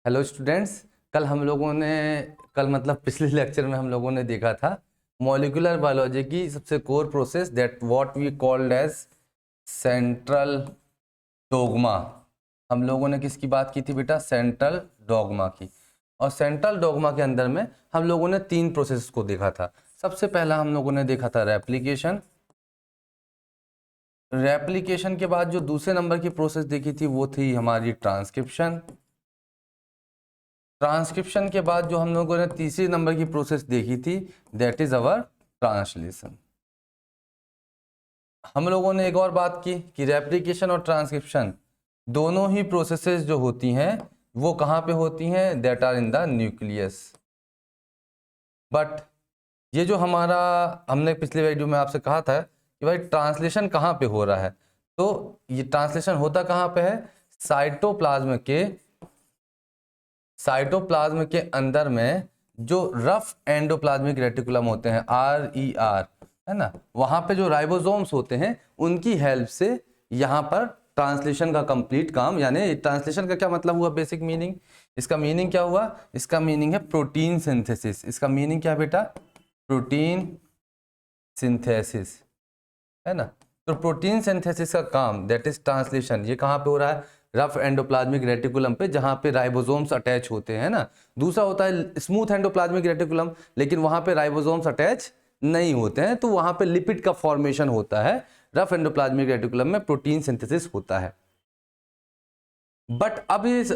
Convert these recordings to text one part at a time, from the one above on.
Hello students. कल मतलब पिछले लेक्चर में हम लोगों ने देखा था मॉलिक्यूलर बायोलॉजी की सबसे core process that what we called as central dogma. हम लोगों ने किसकी बात की थी बेटा? सेंट्रल डोगमा की। और सेंट्रल डोगमा के अंदर में हम लोगों ने 3 प्रोसेस को देखा था। सबसे पहला हम लोगों ने देखा था रेप्लिकेशन। रेप्लिकेशन के बाद जो दूसरे नंबर की प्रोसेस देखी थी वो थी हमारी ट्रांसक्रिप्शन। ट्रांसक्रिप्शन के बाद जो हम लोगों ने तीसरी नंबर की प्रोसेस देखी थी दैट इज अवर ट्रांसलेशन। हम लोगों ने एक और बात की कि रेप्लिकेशन और ट्रांसक्रिप्शन दोनों ही प्रोसेसेस जो होती हैं वो कहाँ पे होती हैं? That are in the nucleus. But ये जो हमारा हमने पिछले वीडियो में आपसे कहा था कि भाई ट्रांसलेशन कहाँ पे हो रहा है, तो ये ट्रांसलेशन होता कहाँ पे है? साइटोप्लाज्म के अंदर में जो रफ एंडोप्लाज्मिक रेटिकुलम होते हैं RER, है ना, वहां पे जो राइबोसोम्स होते हैं उनकी हेल्प से यहाँ पर ट्रांसलेशन का कंप्लीट काम, यानी ट्रांसलेशन का क्या मतलब हुआ? बेसिक मीनिंग, इसका मीनिंग क्या हुआ? इसका मीनिंग है प्रोटीन सिंथेसिस। इसका मीनिंग क्या बेटा? प्रोटीन सिंथेसिस, है ना। तो प्रोटीन सिंथेसिस का काम दैट इज ट्रांसलेशन, ये कहाँ पे हो रहा है? रफ एंडोप्लाज्मिक रेटिकुलम पे, जहाँ पे राइबोसोम्स अटैच होते हैं ना। दूसरा होता है स्मूथ एंडोप्लाज्मिक रेटिकुलम, लेकिन वहाँ पे राइबोसोम्स अटैच नहीं होते हैं, तो वहाँ पे लिपिड का फॉर्मेशन होता है। रफ एंडोप्लाज्मिक रेटिकुलम में प्रोटीन सिंथेसिस होता है। बट अब इस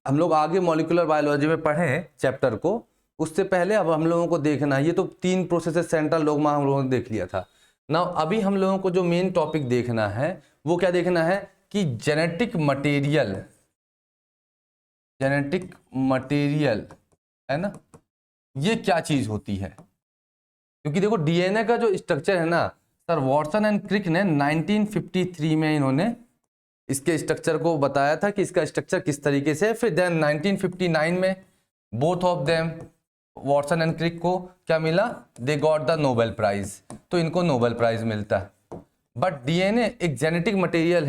हम लोग आगे मॉलिक्यूलर बायोलॉजी में पढ़ें चैप्टर को, उससे पहले अब हम लोगों को देखना, ये तो 3 प्रोसेसेस सेंट्रल डोग्मा हम लोगों ने देख लिया था ना। अभी हम लोगों को जो मेन टॉपिक देखना है वो क्या देखना है कि जेनेटिक मटेरियल, है ना, ये क्या चीज होती है। क्योंकि देखो डीएनए का जो स्ट्रक्चर है ना, सर वॉटसन एंड क्रिक ने 1953 में इन्होंने इसके स्ट्रक्चर को बताया था कि इसका स्ट्रक्चर किस तरीके से है। फिर देन 1959 में both of them, Watson and Crick को क्या मिला? They got the Nobel prize. तो इनको नोबेल प्राइज मिलता है। बट डीएनए एक जेनेटिक मटेरियल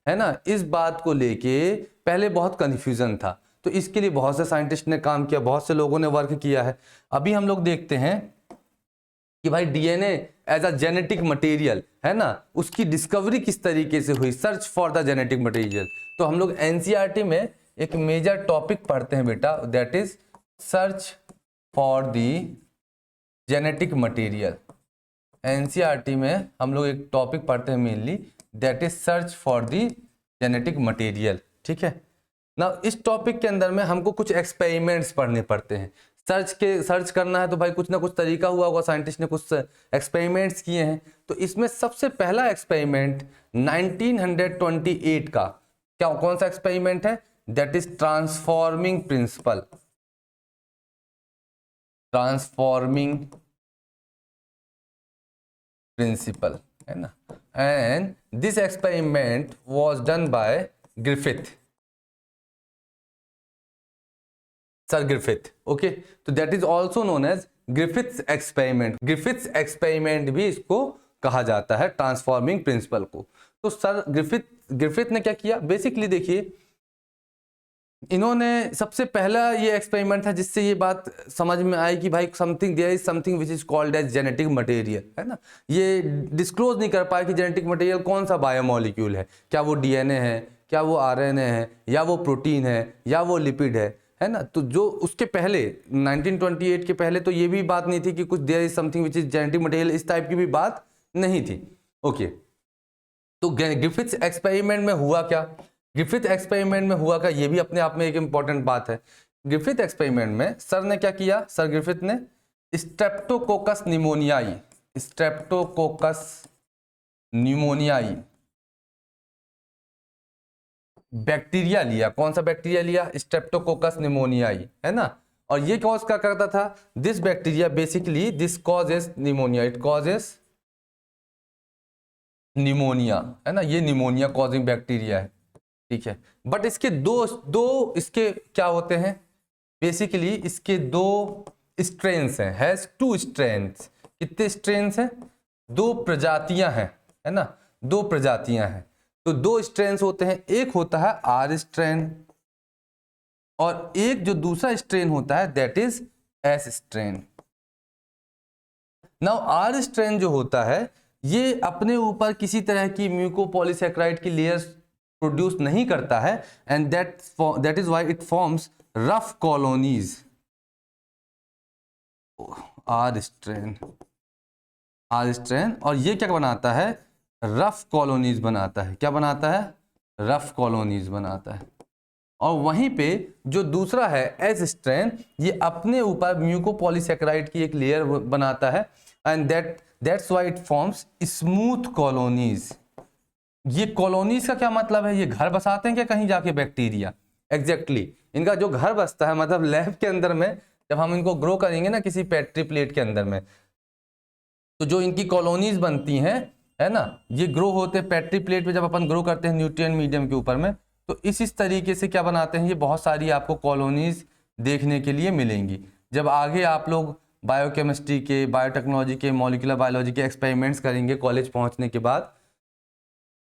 है ना, इस बात को लेके पहले बहुत कंफ्यूजन था। तो इसके लिए बहुत से साइंटिस्ट ने काम किया, बहुत से लोगों ने वर्क किया है। अभी हम लोग देखते हैं कि भाई DNA as a genetic material, है ना, उसकी डिस्कवरी किस तरीके से हुई, search for the genetic material. तो हम लोग एनसीईआरटी में एक मेजर टॉपिक पढ़ते हैं बेटा, that is search for the genetic material. NCERT में हम लोग एक टॉपिक पढ़ते हैं mainly, that is search for the genetic material. ठीक है ना। इस टॉपिक के अंदर में हमको कुछ एक्सपेरिमेंट्स पढ़ने पड़ते हैं। सर्च करना है तो भाई कुछ ना कुछ तरीका हुआ होगा, साइंटिस्ट ने कुछ एक्सपेरिमेंट्स किए हैं। तो इसमें सबसे पहला एक्सपेरिमेंट 1928 का क्या, कौन सा एक्सपेरिमेंट है? दैट इज ट्रांसफॉर्मिंग प्रिंसिपल, है ना। And this experiment was done by sir Griffith. Okay, तो that is also known as Griffith's experiment. Griffith's experiment भी इसको कहा जाता है, ट्रांसफॉर्मिंग प्रिंसिपल को। तो सर ग्रिफिथ ने क्या किया? बेसिकली देखिए, इन्होंने सबसे पहला ये एक्सपेरिमेंट था जिससे ये बात समझ में आई कि भाई there is something which is called as genetic material, है ना। ये डिस्क्लोज नहीं कर पाया कि जेनेटिक मटेरियल कौन सा बायोमोलिक्यूल है, क्या वो डीएनए है, क्या वो आरएनए है, या वो प्रोटीन है, या वो लिपिड है ना। तो जो उसके पहले 1928 के पहले तो ये भी बात नहीं थी कि कुछ there is something which is genetic material, इस टाइप की भी बात नहीं थी। ओके, तो ग्रिफिथ्स एक्सपेरिमेंट में हुआ क्या? ग्रिफिथ एक्सपेरिमेंट में हुआ क्या, ये भी अपने आप में एक इंपॉर्टेंट बात है। ग्रिफिथ एक्सपेरिमेंट में सर ने क्या किया? सर ग्रिफिथ ने स्ट्रेप्टोकोकस न्यूमोनियाई बैक्टीरिया लिया। कौन सा बैक्टीरिया लिया? स्ट्रेप्टोकोकस न्यूमोनियाई, है ना। और ये कॉज क्या करता था? This bacteria basically this causes pneumonia, it causes pneumonia, है ना। ये निमोनिया कॉजिंग बैक्टीरिया है, ठीक है। बट इसके दो इसके क्या होते हैं? बेसिकली इसके 2 स्ट्रेन्स हैं, हैज 2 स्ट्रेन्स। कितने स्ट्रेन्स हैं? 2 प्रजातियां हैं, है ना, 2 प्रजातियां हैं। तो 2 स्ट्रेन्स होते हैं, एक होता है आर स्ट्रेन और एक जो दूसरा स्ट्रेन होता है that is S strain. Now R strain जो होता है ये अपने ऊपर किसी तरह की म्यूकोपॉलीसैकेराइड की लेयर्स प्रोड्यूस नहीं करता है and that is why it forms rough colonies. R strain और ये क्या बनाता है, रफ कॉलोनीज बनाता है। क्या बनाता है, रफ कॉलोनीज बनाता है। और वहीं पे जो दूसरा है एस स्ट्रेन ये अपने ऊपर म्यूकोपॉलीसैकेराइड की एक लेयर बनाता है and that's why it forms smooth colonies. ये कॉलोनीज का क्या मतलब है, ये घर बसाते हैं क्या कहीं जाके बैक्टीरिया? एग्जैक्टली इनका जो घर बसता है मतलब लैब के अंदर में जब हम इनको ग्रो करेंगे ना किसी पेट्री प्लेट के अंदर में, तो जो इनकी कॉलोनीज बनती हैं है ना, ये ग्रो होते हैं पेट्री प्लेट पे जब अपन ग्रो करते हैं न्यूट्रिएंट मीडियम के ऊपर में, तो इस तरीके से क्या बनाते हैं, ये बहुत सारी आपको कॉलोनीज देखने के लिए मिलेंगी। जब आगे आप लोग बायोकेमिस्ट्री के, बायोटेक्नोलॉजी के, मॉलिक्यूलर बायोलॉजी के एक्सपेरिमेंट्स करेंगे कॉलेज पहुंचने के बाद,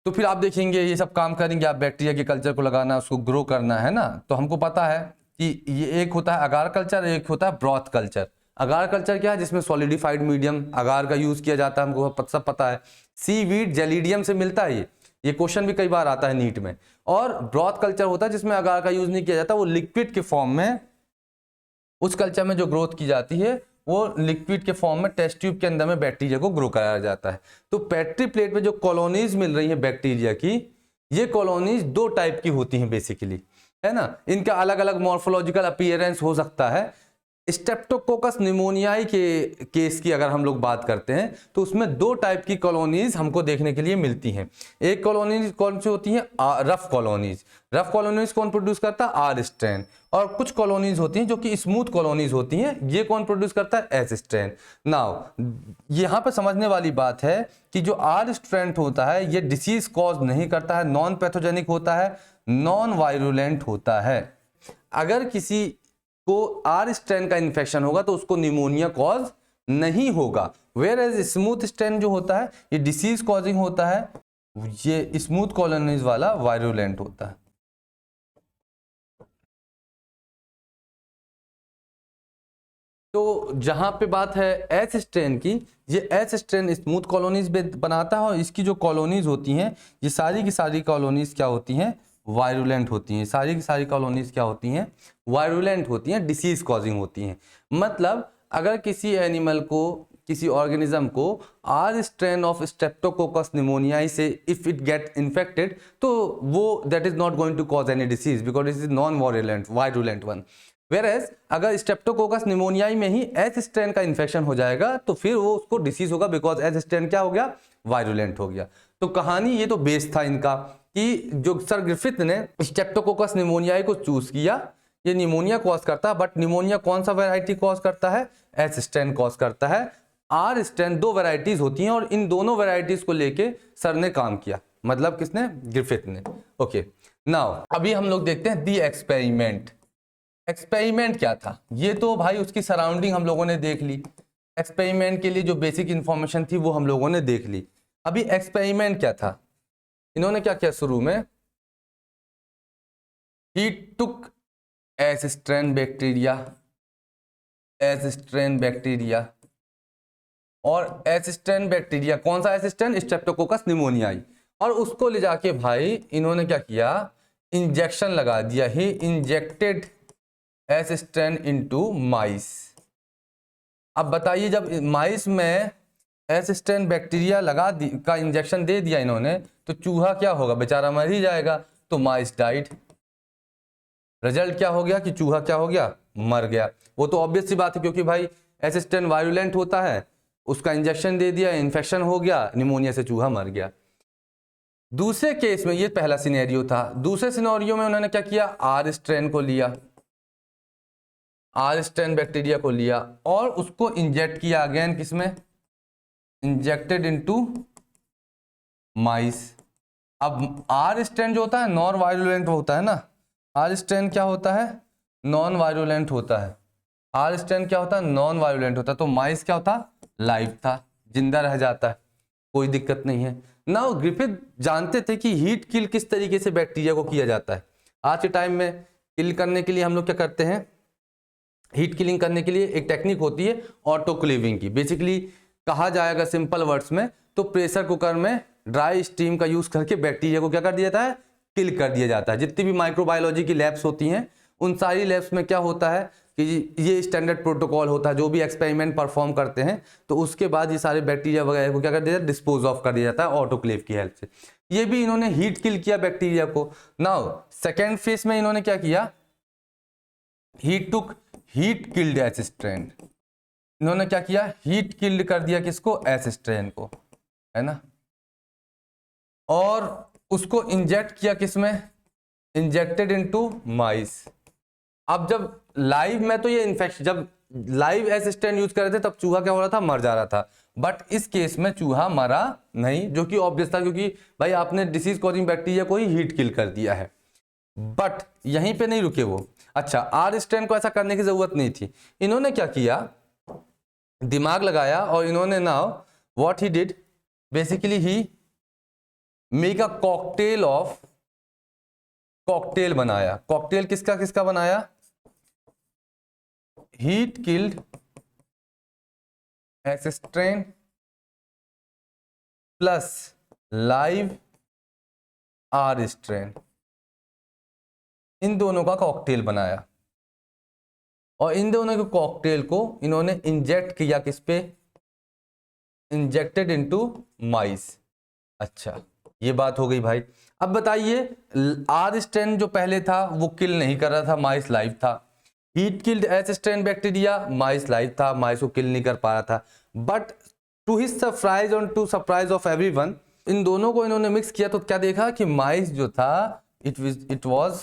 तो फिर आप देखेंगे ये सब काम करेंगे आप, बैक्टीरिया के कल्चर को लगाना, उसको ग्रो करना है ना। तो हमको पता है कि ये एक होता है अगार कल्चर, एक होता है ब्रॉथ कल्चर। अगार कल्चर क्या है, जिसमें सॉलिडिफाइड मीडियम अगार का यूज किया जाता है, हमको सब पता है। सीवीड जेलिडियम से मिलता है ये क्वेश्चन भी कई बार आता है नीट में। और ब्रॉथ कल्चर होता है जिसमें अगार का यूज नहीं किया जाता, वो लिक्विड के फॉर्म में, उस कल्चर में जो ग्रोथ की जाती है वो लिक्विड के फॉर्म में टेस्ट ट्यूब के अंदर में बैक्टीरिया को ग्रो कराया जाता है। तो पेट्री प्लेट में जो कॉलोनीज मिल रही है बैक्टीरिया की, ये कॉलोनीज दो टाइप की होती हैं बेसिकली, है ना। इनका अलग अलग मॉर्फोलॉजिकल अपीयरेंस हो सकता है। स्ट्रेप्टोकोकस निमोनियाई के केस की अगर हम लोग बात करते हैं तो उसमें दो टाइप की कॉलोनीज हमको देखने के लिए मिलती हैं। एक कॉलोनीज कौन सी होती है, रफ कॉलोनीज। रफ कॉलोनीज कौन प्रोड्यूस करता है, आर स्ट्रेन। और कुछ कॉलोनीज होती हैं जो कि स्मूथ कॉलोनीज होती हैं, ये कौन प्रोड्यूस करता है, एस स्ट्रेन। नाउ यहाँ पे समझने वाली बात है कि जो आर स्ट्रेन होता है ये डिसीज कॉज नहीं करता है, नॉन पैथोजेनिक होता है, नॉन वायरुलेंट होता है। अगर किसी को आर स्ट्रेन का इन्फेक्शन होगा तो उसको निमोनिया कॉज नहीं होगा। वेयर एज स्मूथ स्ट्रेन जो होता है ये डिसीज कॉजिंग होता है, ये स्मूथ कॉलोनीज वाला वायरुलेंट होता है। तो जहां पे बात है एस स्ट्रेन की, ये एस स्ट्रेन स्मूथ कॉलोनीज बनाता है और इसकी जो कॉलोनीज होती हैं ये सारी की सारी कॉलोनीज क्या होती हैं, वायरुलेंट होती हैं। सारी की सारी कॉलोनीज क्या होती हैं, वायरुलेंट होती हैं, डिसीज कॉजिंग होती हैं। मतलब अगर किसी एनिमल को, किसी ऑर्गेनिज्म को R strain of Streptococcus pneumoniae से इफ इट गेट इन्फेक्टेड तो वो that is not going to cause any disease because it is non virulent one. Whereas अगर स्ट्रेप्टोकोकस निमोनियाई में ही एस स्ट्रेन का इन्फेक्शन हो जाएगा तो फिर वो उसको डिसीज होगा बिकॉज एस स्ट्रेन क्या हो गया, वायरुलेंट हो गया। तो कहानी ये तो बेस था इनका कि जो सर ग्रिफिथ ने स्ट्रेप्टोकोकस निमोनियाई को चूज किया, ये निमोनिया कॉज करता है, बट निमोनिया कौन सा वैरायटी कॉज करता है, एस स्ट्रेन कॉज करता है। आर स्ट्रेन दो वैरायटीज होती हैं और इन दोनों वैरायटीज को लेके सर ने काम किया, मतलब किसने, ग्रिफिथ ने। ओके नाउ अभी हम लोग देखते हैं दी एक्सपेरिमेंट। एक्सपेरिमेंट क्या था, ये तो भाई उसकी सराउंडिंग हम लोगों ने देख ली, एक्सपेरिमेंट के लिए जो बेसिक इंफॉर्मेशन थी वो हम लोगों ने देख ली। अभी एक्सपेरिमेंट क्या था, इन्होंने क्या किया शुरू में, ही टुक एस स्ट्रेन बैक्टीरिया और एस स्ट्रेन बैक्टीरिया, कौन सा एस स्ट्रेन, स्ट्रेप्टोकोकस निमोनियाई, और उसको ले जाके भाई इन्होंने क्या किया, इंजेक्शन लगा दिया। He injected S strain into mice. अब बताइए जब माइस में एस स्ट्रेन बैक्टीरिया का इंजेक्शन दे दिया इन्होंने तो चूहा क्या होगा, बेचारा मर ही जाएगा। तो माइस डाइड। रिजल्ट क्या हो गया कि चूहा क्या हो गया, मर गया। वो तो ऑब्वियस सी बात है क्योंकि भाई एस स्ट्रेन वायरुलेंट होता है, उसका इंजेक्शन दे दिया, इन्फेक्शन हो गया, निमोनिया से चूहा मर गया। दूसरे केस में, ये पहला सिनेरियो था, दूसरे सिनेरियो में उन्होंने क्या किया, आर स्ट्रेन को लिया, आर स्ट्रेन बैक्टीरिया को लिया और उसको इंजेक्ट किया अगेन किसमें, इंजेक्टेड इनटू माइस। अब आर स्ट्रेन जो होता है नॉन वायरुलेंट होता है ना, आर स्ट्रेन क्या होता है, नॉन वायरुलेंट होता है। आर स्ट्रेन क्या होता है, नॉन वायरुलेंट होता है। तो माइस क्या होता, लाइव था, जिंदा रह जाता है, कोई दिक्कत नहीं है। नाउ ग्रिफिथ जानते थे कि हीट किल किस तरीके से बैक्टीरिया को किया जाता है। आज के टाइम में किल करने के लिए हम लोग क्या करते हैं, हीट किलिंग करने के लिए एक टेक्निक होती है ऑटोक्लेविंग की। बेसिकली कहा जाएगा सिंपल वर्ड्स में तो प्रेशर कुकर में ड्राई स्टीम का यूज करके बैक्टीरिया को क्या कर दिया जाता है, किल कर दिया जाता है। जितनी भी माइक्रोबायोलॉजी की लैब्स होती हैं उन सारी लैब्स में क्या होता है कि ये स्टैंडर्ड प्रोटोकॉल होता है, जो भी एक्सपेरिमेंट परफॉर्म करते हैं तो उसके बाद ये सारे बैक्टीरिया वगैरह को क्या कर दिया जाता है, डिस्पोज ऑफ कर दिया जाता है ऑटोक्लेव की हेल्प से। ये भी इन्होंने हीट किल किया बैक्टीरिया को। नाउ सेकेंड फेज में इन्होंने क्या किया, हीट किल्ड एस स्ट्रेन। इन्होंने क्या किया, हीट किल्ड कर दिया किसको, एस स्ट्रेन को, है ना, और उसको इंजेक्ट किया किसमें, इंजेक्टेड इनटू माइस। अब जब लाइव में तो ये इन्फेक्शन, जब लाइव एस स्ट्रेन यूज कर रहे थे तब चूहा क्या हो रहा था, मर जा रहा था। बट इस केस में चूहा मरा नहीं, जो कि ऑब्वियस था क्योंकि भाई आपने डिसीज कॉजिंग बैक्टीरिया को ही हीट किल कर दिया है। बट यहीं पे नहीं रुके वो। अच्छा, आर स्ट्रेन को ऐसा करने की जरूरत नहीं थी। इन्होंने क्या किया, दिमाग लगाया और इन्होंने now what he did, basically he make a cocktail of, cocktail बनाया। कॉकटेल किसका किसका बनाया, heat killed S strain plus live R strain, इन दोनों का कॉकटेल बनाया। और इन दोनों के कॉकटेल को इन्होंने इंजेक्ट किया किस पे, इंजेक्टेड इनटू माइस। अच्छा, ये बात हो गई भाई। अब बताइए, आर स्ट्रेन जो पहले था वो किल नहीं कर रहा था, माइस लाइव था। Heat killed S strain bacteria, mice live था, माइस को किल नहीं कर पा रहा था। बट टू हिज सरप्राइज और टू सरप्राइज ऑफ एवरीवन, इन दोनों को इन्होंने मिक्स किया तो क्या देखा कि माइस जो था it was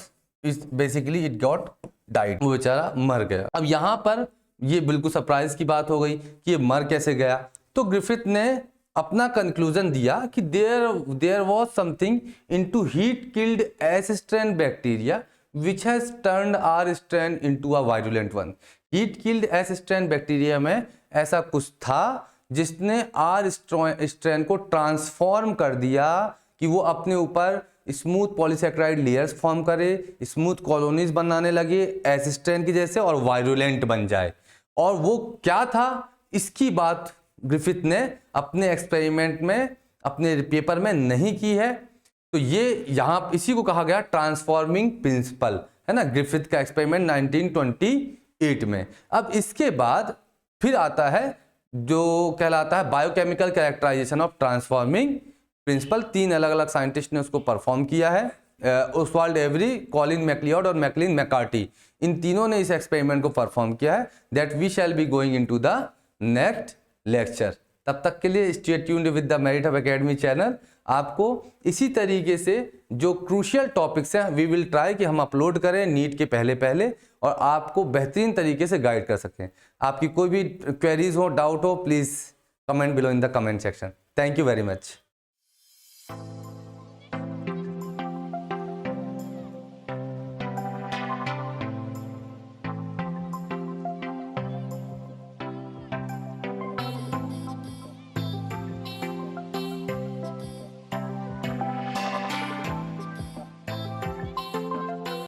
basically it got died, वो बेचारा मर गया। अब यहाँ पर ये बिल्कुल सरप्राइज की बात हो गई कि ये मर कैसे गया। तो ग्रिफिथ ने अपना कंक्लूजन दिया कि there was something into heat killed S strain bacteria which has turned R strain into a virulent one। Heat killed S strain bacteria में ऐसा कुछ था जिसने आर स्ट्रेन को ट्रांसफॉर्म कर दिया कि वो अपने ऊपर स्मूथ पॉलीसेक्राइड लेयर्स फॉर्म करे, स्मूथ कॉलोनीज बनाने लगे एस स्ट्रेन की जैसे, और वायरुलेंट बन जाए। और वो क्या था, इसकी बात ग्रिफिथ ने अपने एक्सपेरिमेंट में, अपने पेपर में नहीं की है। तो ये यहाँ इसी को कहा गया ट्रांसफॉर्मिंग प्रिंसिपल, है ना, ग्रिफिथ का एक्सपेरिमेंट 1928 में। अब इसके बाद फिर आता है जो कहलाता है biochemical characterization of transforming principle. 3 अलग अलग साइंटिस्ट ने उसको परफॉर्म किया है, ओस्वाल्ड एवरी, कॉलिन मैक्लियोड और मैकलिन मैकार्टी। इन तीनों ने इस एक्सपेरिमेंट को परफॉर्म किया है। That we shall be going into the next lecture. तब तक के लिए stay tuned with the Merit Hub Academy channel. आपको इसी तरीके से जो क्रूशियल टॉपिक्स हैं वी विल ट्राई कि हम अपलोड करें नीट के पहले पहले, और आपको बेहतरीन तरीके से गाइड कर सकें। आपकी कोई भी क्वेरीज हो, डाउट हो, please comment below in the comment section. Thank you very much.